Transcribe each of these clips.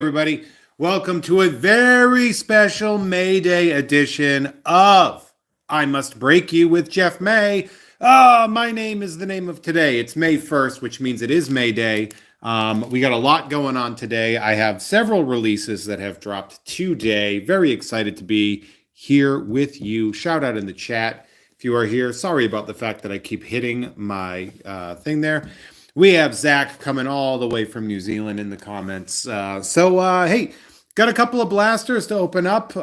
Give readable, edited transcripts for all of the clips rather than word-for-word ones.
everybody. Welcome to a very special May Day edition of I Must Break You with Jeff May. My name is the name of today. It's May 1st, which means it is May Day. We got a lot going on today. I have several releases that have dropped today. Very excited to be here with you. Shout out in the chat if you are here. Sorry about the fact that I keep hitting my thing there. We have Zach coming all the way from New Zealand in the comments. Hey, got a couple of blasters to open up.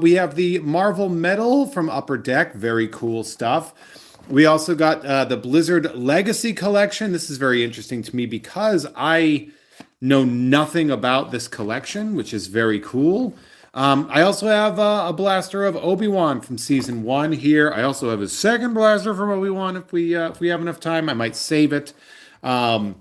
We have the Marvel Medal from Upper Deck. Very cool stuff. We also got the Blizzard Legacy Collection. This is very interesting to me because I know nothing about this collection, which is very cool. I also have a blaster of Obi-Wan from Season 1 here. I also have a second blaster from Obi-Wan if we have enough time. I might save it. Two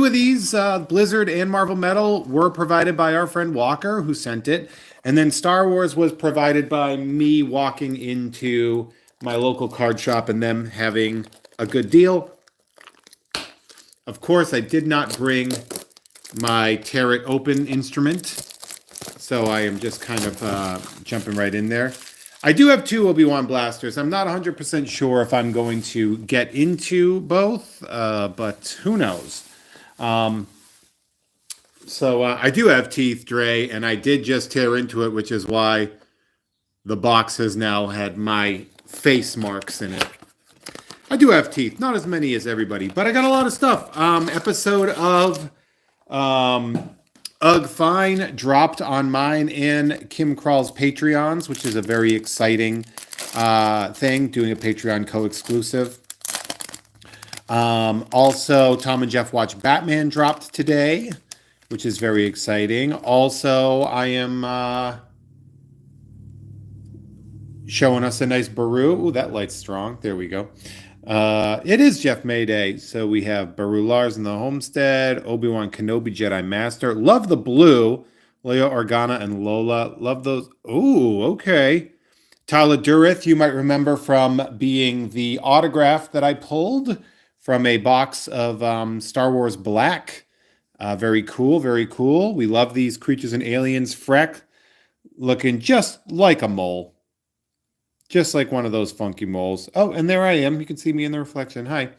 of these, Blizzard and Marvel Medal, were provided by our friend Walker, who sent it. And then Star Wars was provided by me walking into my local card shop and them having a good deal. Of course, I did not bring my Tear It Open instrument, so I am just kind of jumping right in there. I do have two Obi-Wan blasters. I'm not 100% sure if I'm going to get into both, but who knows. I do have teeth, Dre, and I did just tear into it, which is why the box has now had my face marks in it. I do have teeth, not as many as everybody, but I got a lot of stuff. Episode of Ugh Fine dropped on mine and Kim Krall's Patreons, which is a very exciting thing, doing a Patreon co-exclusive. Also, Tom and Jeff Watch Batman dropped today, which is very exciting. Also, I am showing us a nice Baru. Ooh, that light's strong. There we go. It is Jeff May Day, so we have Baru Lars in the Homestead, Obi-Wan Kenobi Jedi Master. Love the blue. Leia Organa and Lola. Love those. Ooh, okay. Tyler Durith, you might remember from being the autograph that I pulled from a box of Star Wars Black. Very cool, very cool. We love these creatures and aliens. Freck, looking just like a mole. Just like one of those funky moles. Oh, and there I am. You can see me in the reflection. Hi.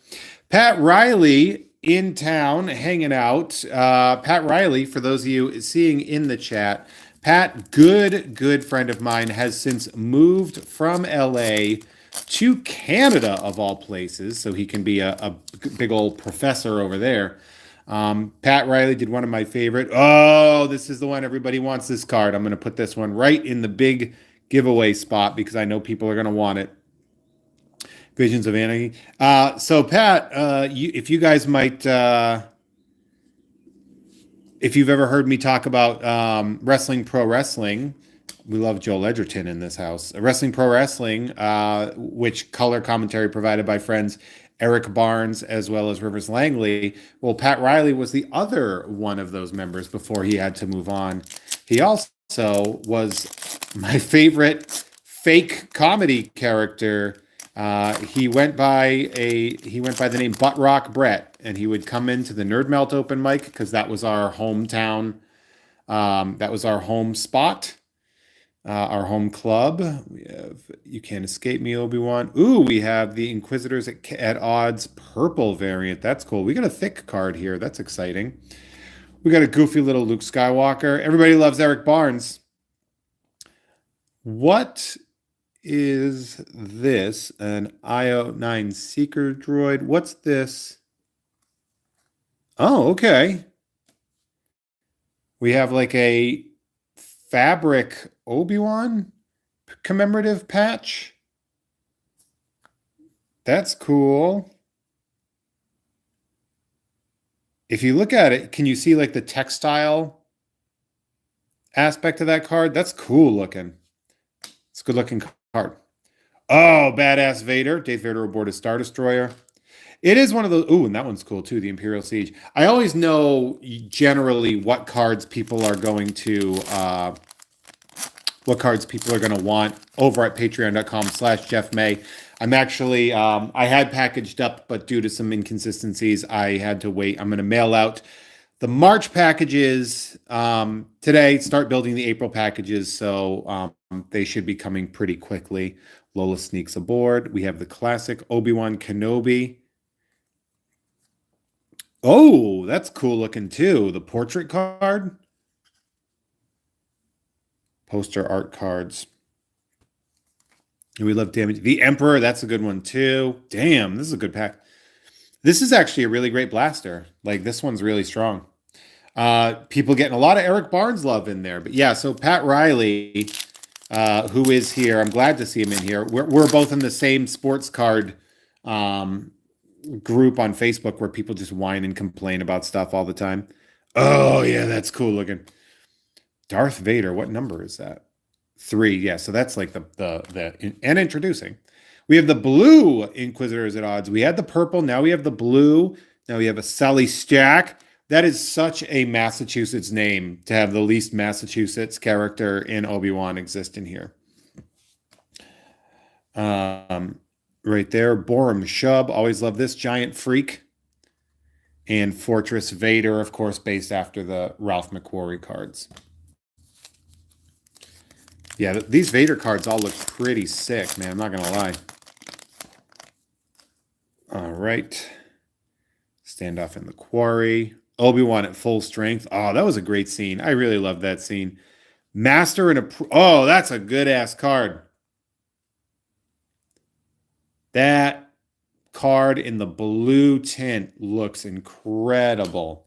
Pat Riley in town hanging out. Pat Riley, for those of you seeing in the chat, Pat, good friend of mine, has since moved from LA to Canada, of all places, so he can be a big old professor over there. Pat Riley did one of my favorite. Oh, this is the one everybody wants, this card. I'm going to put this one right in the big giveaway spot because I know people are going to want it. Visions of Anarchy. So Pat, if you guys might, if you've ever heard me talk about Wrestling Pro Wrestling, we love Joel Edgerton in this house. Wrestling Pro Wrestling, which color commentary provided by friends Eric Barnes as well as Rivers Langley. Well, Pat Riley was the other one of those members before he had to move on. He also was my favorite fake comedy character. He went by the name Butt Rock Brett, and he would come into the Nerd Melt open mic because that was our hometown. That was our home spot, our home club. We have You Can't Escape Me, Obi-Wan. Ooh, we have the Inquisitors at Odds purple variant. That's cool. We got a thick card here. That's exciting. We got a goofy little Luke Skywalker. Everybody loves Eric Barnes. What is this? An IO9 Seeker droid. What's this? Oh, okay. We have like a fabric Obi-Wan commemorative patch. That's cool. If you look at it, can you see like the textile aspect of that card? That's cool looking. It's a good looking card. Oh, badass Vader. Darth Vader aboard a Star Destroyer. It is one of those. Ooh, and that one's cool too, the Imperial Siege. I always know generally what cards people are going to want over at patreon.com/JeffMay. I'm actually, I had packaged up, but due to some inconsistencies, I had to wait. I'm going to mail out The March packages today start building the April packages, so they should be coming pretty quickly. Lola sneaks aboard. We have the classic Obi-Wan Kenobi. Oh, that's cool looking too. The portrait card, poster art cards. We love damage. The Emperor, that's a good one too. Damn, this is a good pack. This is actually a really great blaster. Like this one's really strong. People getting a lot of Eric Barnes love in there. But yeah, so Pat Riley, who is here, I'm glad to see him in here. We're both in the same sports card group on Facebook where people just whine and complain about stuff all the time. Oh yeah, that's cool looking. Darth Vader, what number is that? 3. Yeah, so that's like and introducing. We have the blue Inquisitors at odds. We had the purple, now we have the blue. Now we have a Sally Stack. That is such a Massachusetts name to have the least Massachusetts character in Obi-Wan exist in here. Right there, Borum Shub. Always love this giant freak. And Fortress Vader, of course, based after the Ralph McQuarrie cards. Yeah, these Vader cards all look pretty sick, man. I'm not going to lie. All right. Standoff in the quarry. Obi-Wan at full strength. Oh, that was a great scene. I really love that scene. Master and a... Oh, that's a good-ass card. That card in the blue tint looks incredible.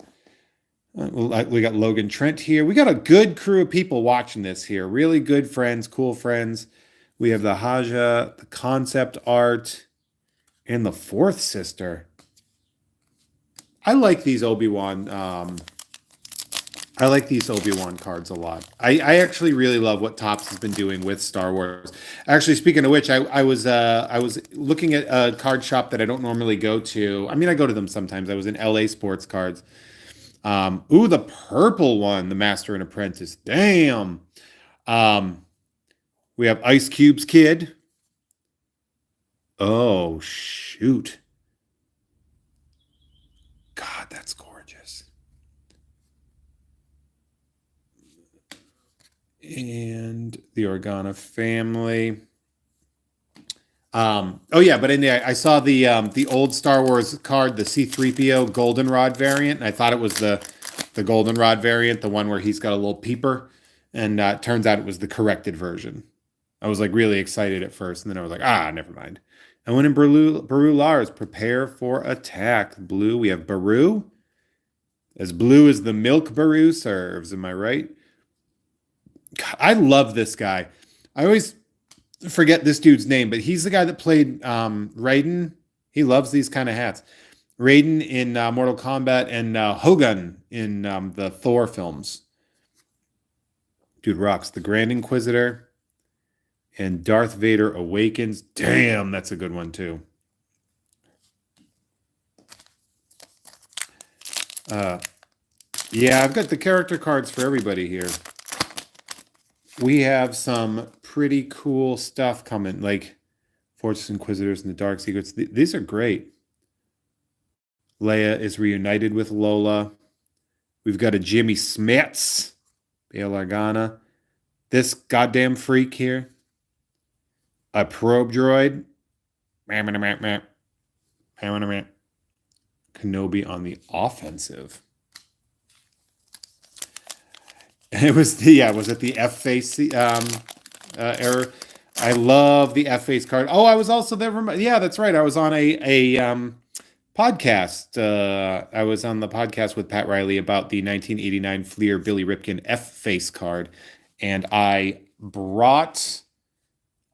We got Logan Trent here. We got a good crew of people watching this here. Really good friends, cool friends. We have the Haja, the concept art, and the fourth sister. I like these Obi-Wan. I like these Obi-Wan cards a lot. I actually really love what Topps has been doing with Star Wars. Actually, speaking of which, I was looking at a card shop that I don't normally go to. I mean, I go to them sometimes. I was in LA Sports Cards. Ooh, the purple one, the Master and Apprentice. Damn. We have Ice Cube's kid. Oh, shoot. God, that's gorgeous. And the Organa family. Oh yeah, but in there I saw the old Star Wars card, the C-3PO Goldenrod variant, and I thought it was the Goldenrod variant, the one where he's got a little peeper, and it turns out it was the corrected version. I was like really excited at first, and then I was like, never mind. And when in Baru Lars, prepare for attack. Blue, we have Baru. As blue as the milk Baru serves, am I right? God, I love this guy. I always forget this dude's name, but he's the guy that played Raiden. He loves these kind of hats. Raiden in Mortal Kombat and Hogun in the Thor films. Dude rocks. The Grand Inquisitor and Darth Vader Awakens. Damn, that's a good one too. Yeah, I've got the character cards for everybody here. We have some pretty cool stuff coming, like Fortress Inquisitors and the Dark Secrets. These are great. Leia is reunited with Lola. We've got a Jimmy Smits, Bail Organa. This goddamn freak here. A probe droid. Kenobi on the offensive. It was was it the F face error? I love the F face card. Oh, I was also there. Yeah, that's right. I was on a podcast. I was on the podcast with Pat Riley about the 1989 Fleer Billy Ripken F face card, and I brought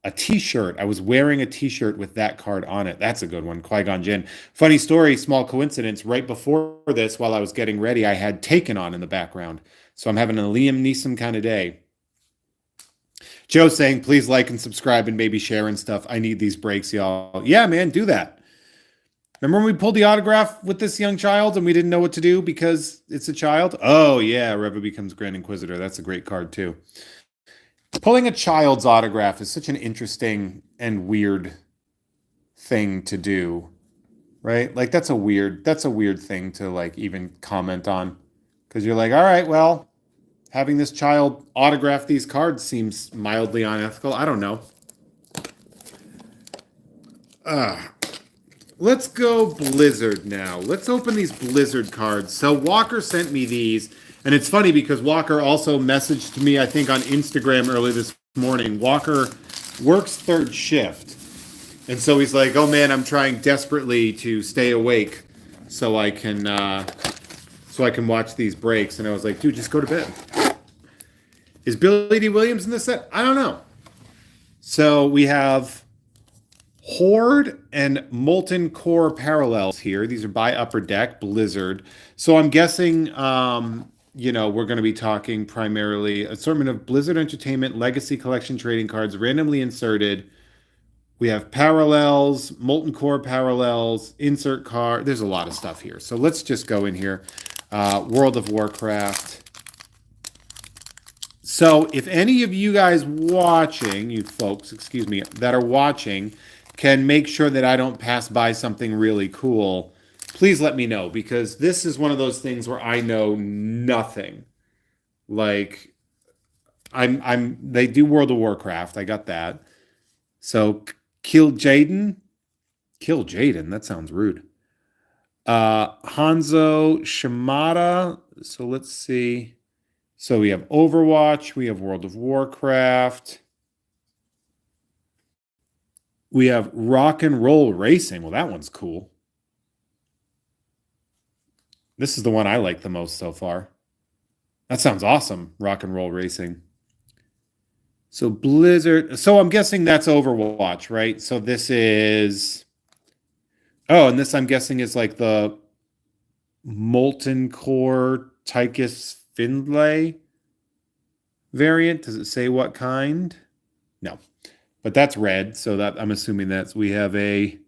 a T-shirt. I was wearing a T-shirt with that card on it. That's a good one. Qui-Gon Jinn. Funny story, small coincidence. Right before this, while I was getting ready, I had Taken On in the background. So I'm having a Liam Neeson kind of day. Joe saying, please like and subscribe and maybe share and stuff. I need these breaks, y'all. Yeah, man, do that. Remember when we pulled the autograph with this young child and we didn't know what to do because it's a child? Oh, yeah, Reva becomes Grand Inquisitor. That's a great card, too. Pulling a child's autograph is such an interesting and weird thing to do, right? Like, that's a weird thing to, like, even comment on. because you're like, all right, well, having this child autograph these cards seems mildly unethical. I don't know. Uh, let's go Blizzard now. Let's open these Blizzard cards. So Walker sent me these, and it's funny because Walker also messaged me, I think, on Instagram early this morning. Walker works third shift, and so he's like, "Oh man, I'm trying desperately to stay awake so I can watch these breaks." And I was like, "Dude, just go to bed." Is Billy D. Williams in this set? I don't know. So we have Horde and Molten Core parallels here. These are by Upper Deck, Blizzard. So I'm guessing, we're going to be talking primarily assortment of Blizzard Entertainment Legacy Collection trading cards randomly inserted. We have parallels, Molten Core parallels, insert card. There's a lot of stuff here. So let's just go in here. World of Warcraft. So if any of you guys watching, you folks, excuse me, that are watching, can make sure that I don't pass by something really cool, please let me know, because this is one of those things where I know nothing. Like, they do World of Warcraft. I got that. So Kill Jaden, that sounds rude. Hanzo Shimada. So let's see. So we have Overwatch, we have World of Warcraft. We have Rock and Roll Racing. Well, that one's cool. This is the one I like the most so far. That sounds awesome, Rock and Roll Racing. So Blizzard. So I'm guessing that's Overwatch, right? So this is... Oh, and this I'm guessing is like the Molten Core Tychus Findlay variant. Does it say what kind? No. But that's red, so that I'm assuming we have a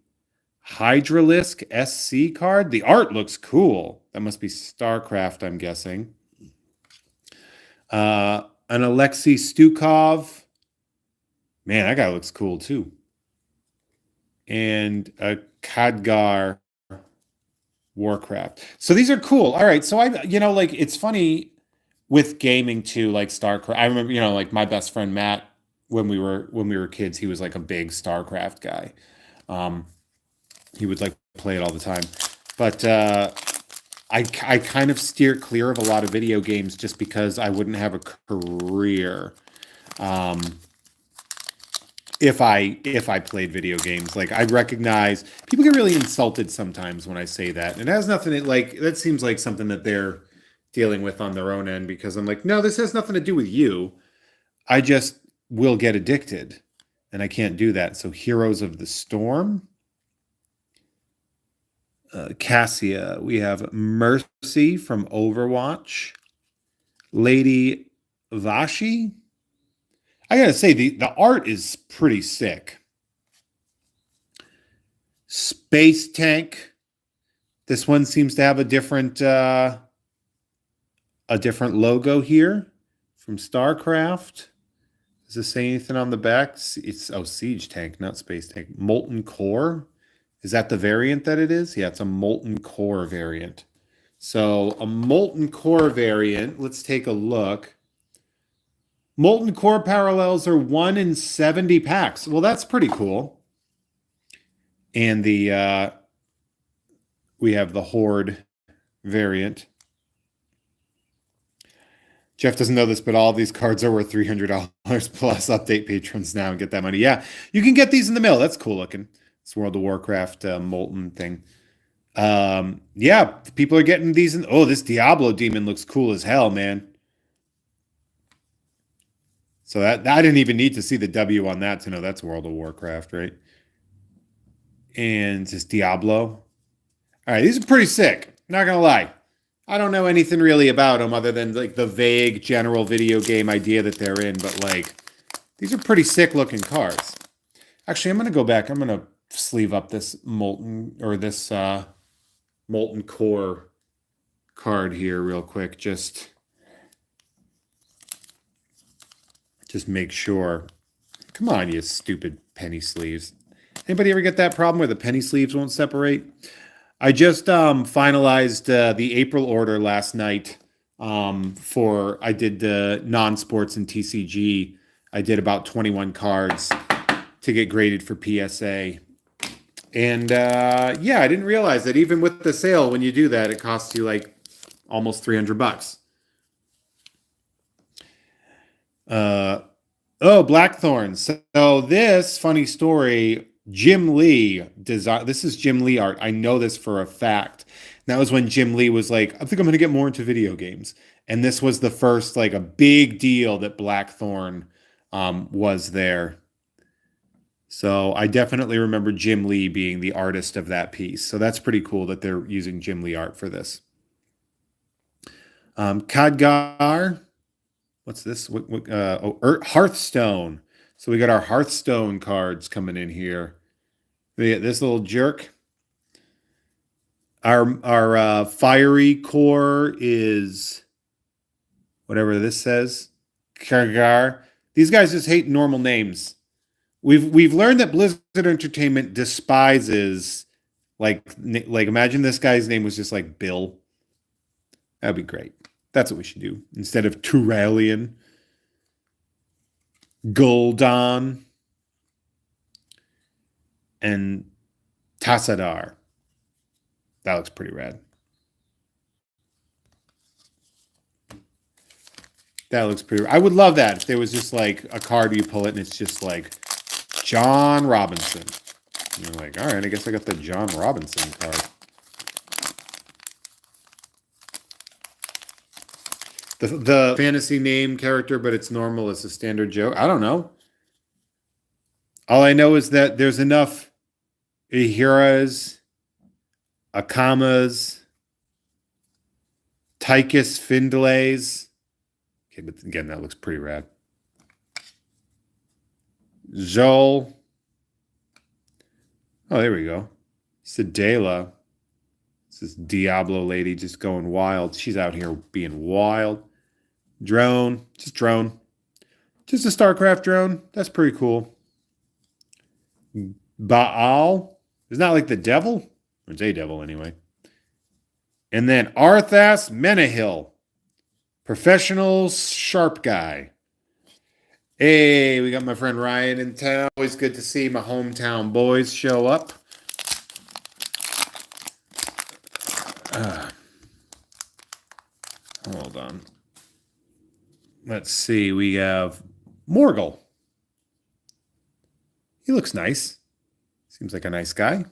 Hydralisk SC card. The art looks cool. That must be StarCraft, I'm guessing. An Alexei Stukov. Man, that guy looks cool too. And a Khadgar Warcraft. So these are cool. All right, so it's funny with gaming too, like StarCraft. I remember, like my best friend Matt, when we were kids, he was like a big StarCraft guy. He would like play it all the time. But I kind of steer clear of a lot of video games just because I wouldn't have a career if I played video games. Like, I recognize people get really insulted sometimes when I say that. And it has nothing that seems like something that they're dealing with on their own end, because I'm like, no, this has nothing to do with you. I just will get addicted, and I can't do that. So Heroes of the Storm. Cassia. We have Mercy from Overwatch. Lady Vashi. I gotta say, the art is pretty sick. Space Tank. This one seems to have a different logo here from StarCraft. Does it say anything on the back? It's Siege Tank, not Space Tank. Molten Core. Is that the variant that it is? Yeah, it's a Molten Core variant. So a Molten Core variant. Let's take a look. Molten Core parallels are 1 in 70 packs. Well, that's pretty cool. And we have the Horde variant. Jeff doesn't know this, but all these cards are worth $300 plus. Update patrons now and get that money. Yeah, you can get these in the mail. That's cool looking. It's World of Warcraft Molten thing. Yeah, people are getting these. Oh, this Diablo demon looks cool as hell, man. So that I didn't even need to see the W on that to know that's World of Warcraft, right? And just Diablo. All right, these are pretty sick. Not gonna lie. I don't know anything really about them other than like the vague general video game idea that they're in, but like these are pretty sick looking cards. Actually, I'm gonna go back. I'm gonna sleeve up this Molten Core card here real quick. Just make sure. Come on, you stupid penny sleeves. Anybody ever get that problem where the penny sleeves won't separate? I just finalized the April order last night For I did the non-sports and TCG. I did about 21 cards to get graded for PSA. And yeah, I didn't realize that even with the sale, when you do that, it costs you like almost $300. Uh, oh, Blackthorn. So this funny story, Jim Lee design. This is Jim Lee art. I know this for a fact. And that was when Jim Lee was like, I think I'm going to get more into video games. And this was the first like a big deal that Blackthorn was there. So I definitely remember Jim Lee being the artist of that piece. So that's pretty cool that they're using Jim Lee art for this. Khadgar. What's this? Hearthstone. So we got our Hearthstone cards coming in here. This little jerk. Our fiery core is whatever this says. Khadgar. These guys just hate normal names. We've learned that Blizzard Entertainment despises like imagine this guy's name was just like Bill. That'd be great. That's what we should do instead of Turalian, Gul'dan, and Tassadar. That looks pretty rad. That looks pretty. I would love that if there was just like a card you pull it and it's just like John Robinson. And you're like, all right, I guess I got the John Robinson card. The fantasy name character, but it's normal as a standard joke. I don't know. All I know is that there's enough Ahiras, Akamas, Tychus Findlays. Okay, but again, that looks pretty rad. Zol. Oh, there we go. Sedela. This is Diablo lady just going wild. She's out here being wild. Drone. Just drone. Just a StarCraft drone. That's pretty cool. Baal. Isn't that like the devil? Or it's a devil anyway. And then Arthas Menahil. Professional sharp guy. Hey, we got my friend Ryan in town. Always good to see my hometown boys show up. Hold on. Let's see. We have Morgul. He looks nice. Seems like a nice guy.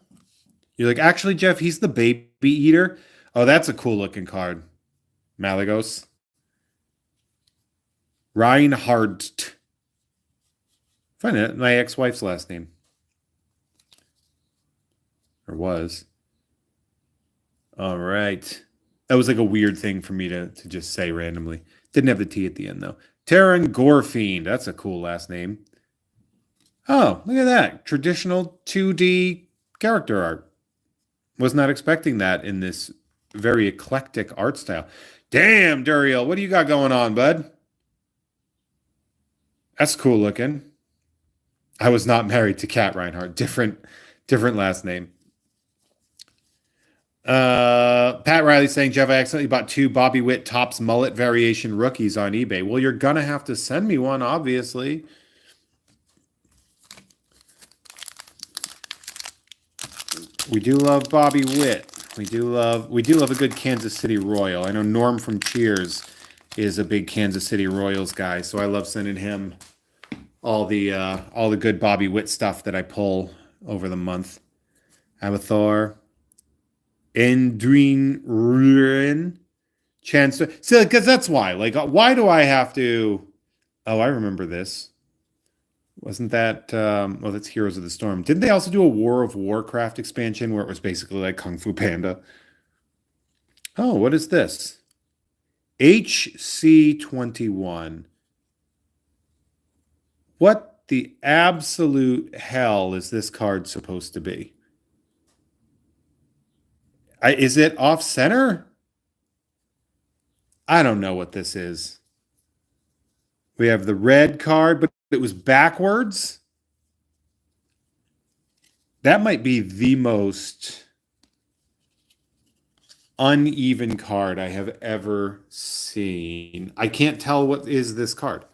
You're like, actually, Jeff, he's the baby eater. Oh, that's a cool looking card. Malagos. Reinhardt. Find it. My ex-wife's last name. Or was. All right. That was like a weird thing for me to just say randomly. Didn't have the T at the end, though. Terran Gorefiend. That's a cool last name. Oh, look at that. Traditional 2D character art. Was not expecting that in this very eclectic art style. Damn, Duriel, what do you got going on, bud? That's cool looking. I was not married to Cat Reinhardt. Different last name. Pat Riley saying, Jeff, I accidentally bought 2 Bobby Witt Topps mullet variation rookies on eBay. Well, you're gonna have to send me one, obviously. We do love Bobby Witt. We do love a good Kansas City Royal. I know Norm from Cheers is a big Kansas City Royals guy, so I love sending him all the good Bobby Witt stuff that I pull over the month. Avathar. Endrin Ruin. Chancellor. So, because that's why. Like, why do I have to... Oh, I remember this. Wasn't that... well, that's Heroes of the Storm. Didn't they also do a War of Warcraft expansion where it was basically like Kung Fu Panda? Oh, what is this? HC21. What the absolute hell is this card supposed to be? Is it off center? I don't know what this is. We have the red card, but it was backwards. That might be the most uneven card I have ever seen. I can't tell what is this card.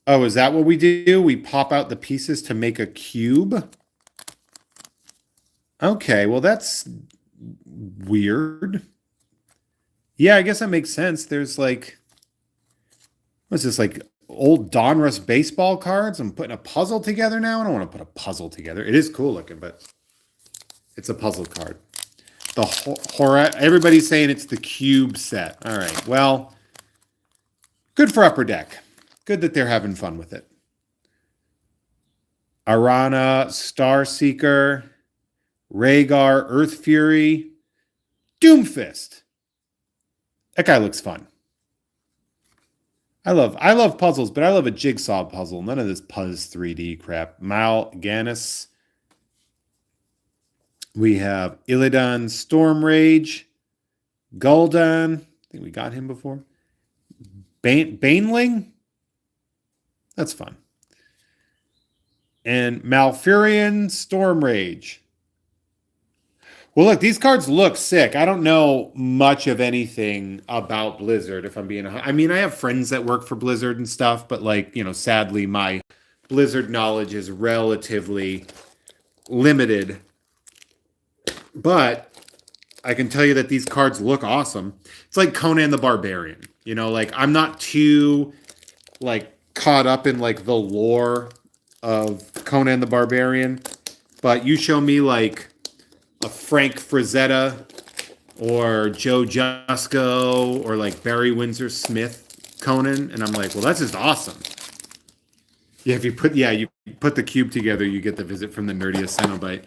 Oh, is that what we do? We pop out the pieces to make a cube? Okay, well, that's weird. Yeah, I guess that makes sense. There's like, what's this, like old Donruss baseball cards? I'm putting a puzzle together now. I don't want to put a puzzle together. It is cool looking, but it's a puzzle card. The horror, everybody's saying it's the cube set. All right, well, good for Upper Deck. Good that they're having fun with it. Arana, Star Seeker, Rhaegar, Earth Fury, Doomfist. That guy looks fun. I love puzzles, but I love a jigsaw puzzle. None of this Puzz 3D crap. Mal Ganis. We have Illidan Storm Rage. Gul'dan. I think we got him before. Baneling. That's fun. And Malfurion Storm Rage. Well, look, these cards look sick. I don't know much of anything about Blizzard, if I'm being... I mean, I have friends that work for Blizzard and stuff, but like, sadly, my Blizzard knowledge is relatively limited. But I can tell you that these cards look awesome. It's like Conan the Barbarian. Like I'm not too like caught up in like the lore of Conan the Barbarian, but you show me like a Frank Frazetta or Joe Jusko or like Barry Windsor Smith Conan, and I'm like, well, that's just awesome. Yeah, if you put the cube together, you get the visit from the nerdiest Cenobite.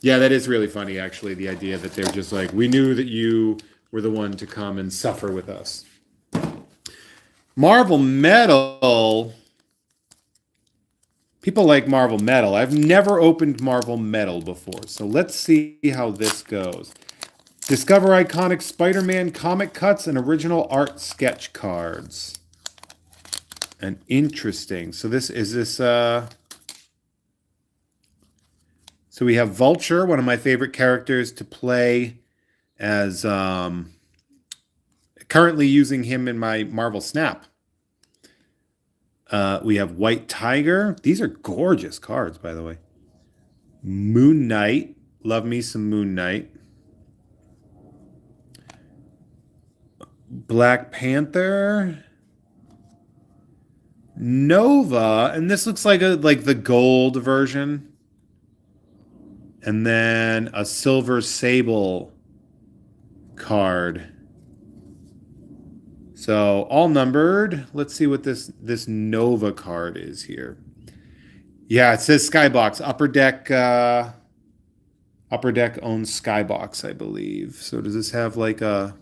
Yeah, that is really funny, actually, the idea that they're just like, we knew that you were the one to come and suffer with us. Marvel Metal. People like Marvel Metal. I've never opened Marvel Metal before, so let's see how this goes. Discover iconic Spider-Man comic cuts and original art sketch cards. And interesting. So so we have Vulture, one of my favorite characters to play as currently using him in my Marvel Snap. We have White Tiger. These are gorgeous cards, by the way. Moon Knight. Love me some Moon Knight. Black Panther. Nova. And this looks like the gold version. And then a Silver Sable card. So all numbered. Let's see what this Nova card is here. Yeah, it says Skybox. Upper Deck owns Skybox, I believe. So does this have like a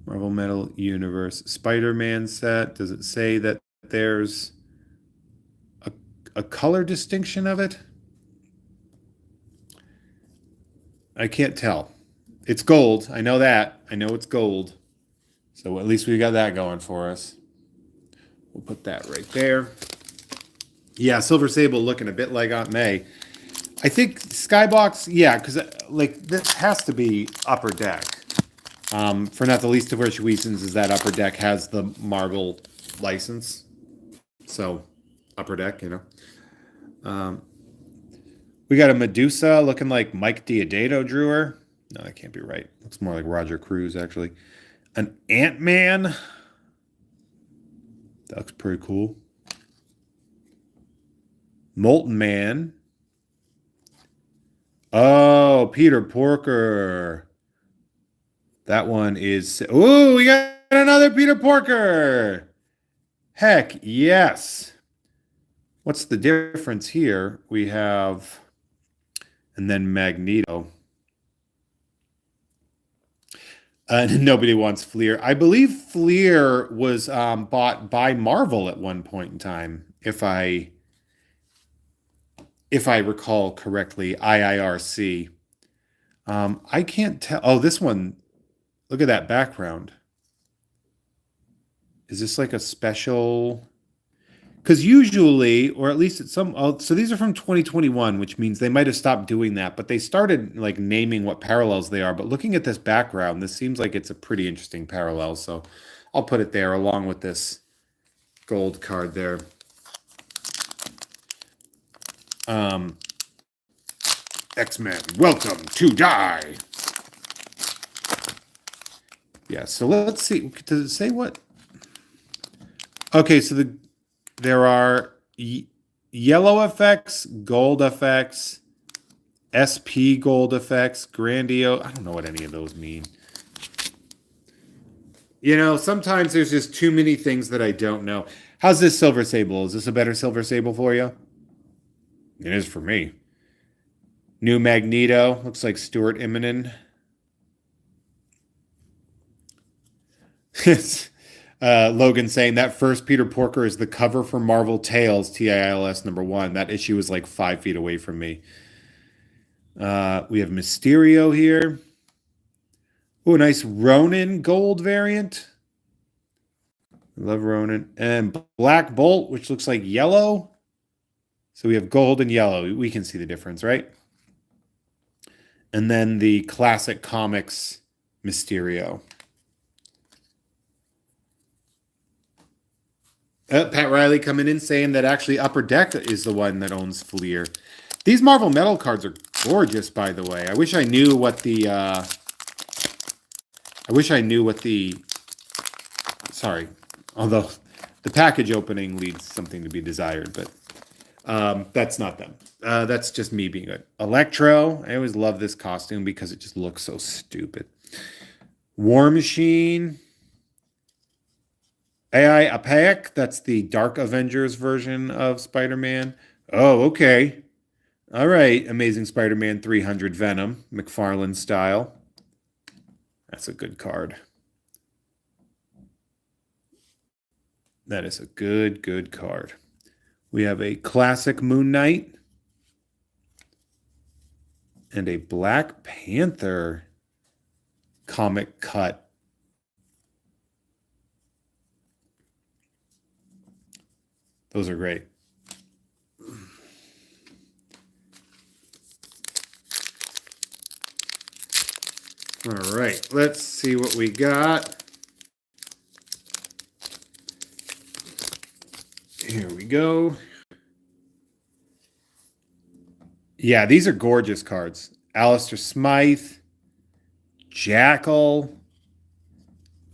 Marvel Metal Universe Spider-Man set? Does it say that there's a color distinction of it? I can't tell. It's gold. I know that. I know it's gold. So at least we got that going for us. We'll put that right there. Yeah, Silver Sable looking a bit like Aunt May. I think Skybox, yeah, because like this has to be Upper Deck. For not the least of which reasons is that Upper Deck has the Marvel license. So Upper Deck, we got a Medusa looking like Mike Diodato drew her. No, that can't be right. Looks more like Roger Cruz, actually. An Ant-Man. That looks pretty cool. Molten Man. Oh, Peter Porker. That one is... Ooh, we got another Peter Porker. Heck, yes. What's the difference here? We have... And then Magneto. Nobody wants Fleer. I believe Fleer was bought by Marvel at one point in time, if I recall correctly. IIRC. I can't tell. Oh, this one. Look at that background. Is this like a special? Because usually, or at least at some, so these are from 2021, which means they might have stopped doing that, but they started like naming what parallels they are. But looking at this background, this seems like it's a pretty interesting parallel. So I'll put it there along with this gold card there. X-Men, welcome to die. Yeah, so let's see. Does it say what? Okay, so there are yellow effects, gold effects, SP gold effects, grandiose. I don't know what any of those mean. You know, sometimes there's just too many things that I don't know. How's this Silver Sable? Is this a better Silver Sable for you? It is for me. New Magneto. Looks like Stuart Immonen. Logan saying that first Peter Porker is the cover for Marvel Tales, TILS #1. That issue is like 5 feet away from me. We have Mysterio here. Oh, nice Ronin gold variant. I love Ronin. And Black Bolt, which looks like yellow. So we have gold and yellow. We can see the difference, right? And then the classic comics Mysterio. Pat Riley coming in saying that actually Upper Deck is the one that owns Fleer. These Marvel Metal cards are gorgeous, by the way. I wish I knew what the... Sorry. Although the package opening leaves something to be desired, but that's not them. That's just me being good. Electro. I always love this costume because it just looks so stupid. War Machine. AI Apaek, that's the Dark Avengers version of Spider-Man. Oh, okay. All right, Amazing Spider-Man 300 Venom, McFarlane style. That's a good card. That is a good card. We have a classic Moon Knight and a Black Panther comic cut. Those are great. All right, let's see what we got. Here we go. Yeah, these are gorgeous cards. Alistair Smythe, Jackal.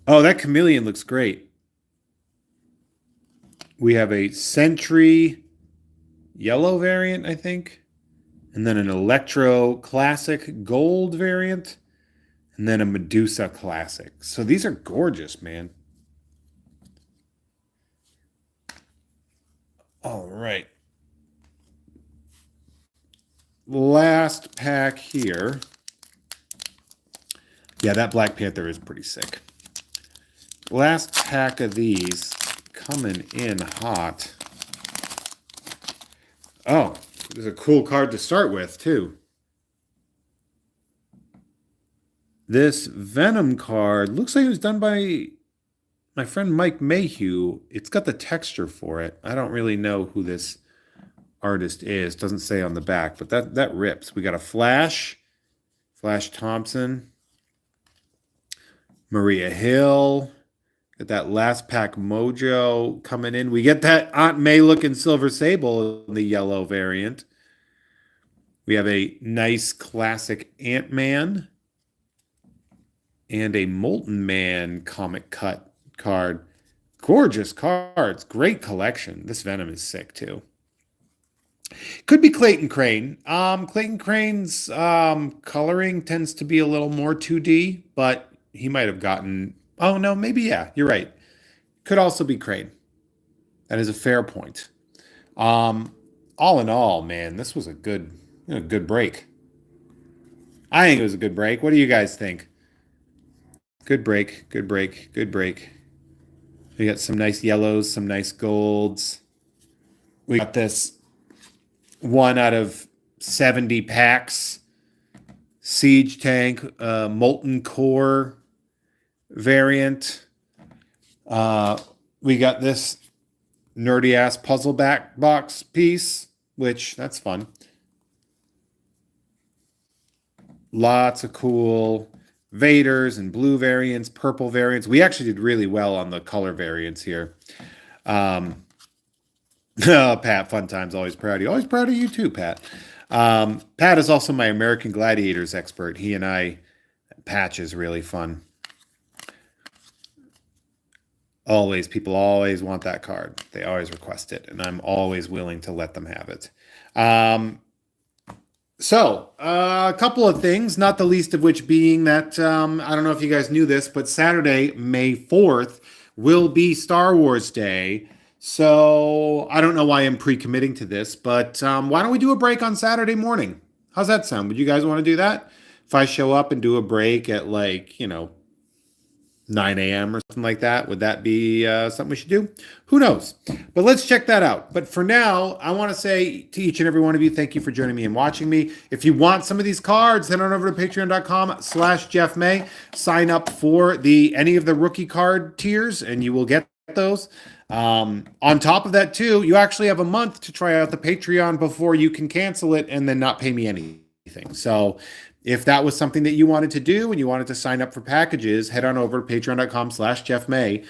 Oh, that Chameleon looks great. We have a Sentry yellow variant, I think. And then an Electro Classic gold variant. And then a Medusa Classic. So these are gorgeous, man. All right. Last pack here. Yeah, that Black Panther is pretty sick. Last pack of these coming in hot. Oh, there's a cool card to start with, too. This Venom card looks like it was done by my friend Mike Mayhew. It's got the texture for it. I don't really know who this artist is. Doesn't say on the back, but that rips. We got a Flash Thompson, Maria Hill. Got that last pack Mojo coming in. We get that Aunt May looking Silver Sable in the yellow variant. We have a nice classic Ant-Man and a Molten Man comic cut card. Gorgeous cards. Great collection. This Venom is sick too. Could be Clayton Crane. Clayton Crane's coloring tends to be a little more 2D, but he might have gotten... Oh, no, maybe, yeah, you're right. Could also be Crane. That is a fair point. All in all, man, this was a good break. I think it was a good break. What do you guys think? Good break. We got some nice yellows, some nice golds. We got this 1 out of 70 packs Siege Tank, Molten Core variant. We got this nerdy ass puzzle back box piece, which that's fun. Lots of cool Vaders and blue variants, purple variants. We actually did really well on the color variants here. Um, Pat, fun times, always proud of you. Always proud of you too, Pat. Pat is also my American Gladiators expert. He and I patch is really fun. Always, people always want that card. They always request it, and I'm always willing to let them have it. A couple of things, not the least of which being that I don't know if you guys knew this, but Saturday, May 4th, will be Star Wars Day. So I don't know why I'm pre-committing to this, but why don't we do a break on Saturday morning? How's that sound? Would you guys want to do that? If I show up and do a break at 9 a.m. or something like that. Would that be something we should do? Who knows? But let's check that out. But for now, I want to say to each and every one of you, thank you for joining me and watching me. If you want some of these cards, head on over to patreon.com/Jeff May. Sign up for any of the rookie card tiers, and you will get those. On top of that, too, you actually have a month to try out the Patreon before you can cancel it and then not pay me anything. So if that was something that you wanted to do and you wanted to sign up for packages, head on over to patreon.com/Jeff May.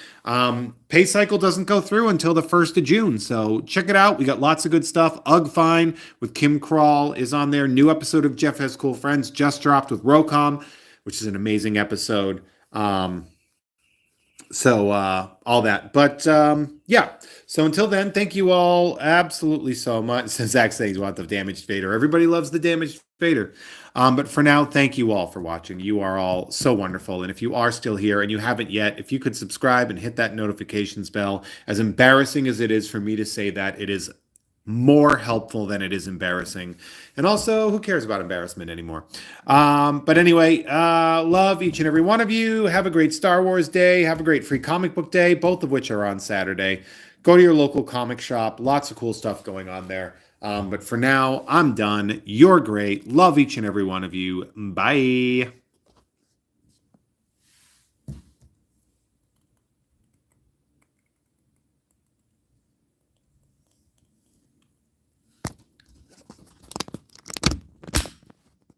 Pay cycle doesn't go through until the 1st of June. So check it out. We got lots of good stuff. Ugh Fine with Kim Crawl is on there. New episode of Jeff Has Cool Friends just dropped with Rocom, which is an amazing episode. All that. But yeah. So until then, thank you all absolutely so much. Since Zach says you want the damaged Vader. Everybody loves the damaged Vader. But for now, thank you all for watching. You are all so wonderful. And if you are still here and you haven't yet, if you could subscribe and hit that notifications bell, as embarrassing as it is for me to say that, it is more helpful than it is embarrassing. And also, who cares about embarrassment anymore? But anyway, love each and every one of you. Have a great Star Wars day. Have a great free comic book day, both of which are on Saturday. Go to your local comic shop. Lots of cool stuff going on there. But for now, I'm done. You're great. Love each and every one of you. Bye.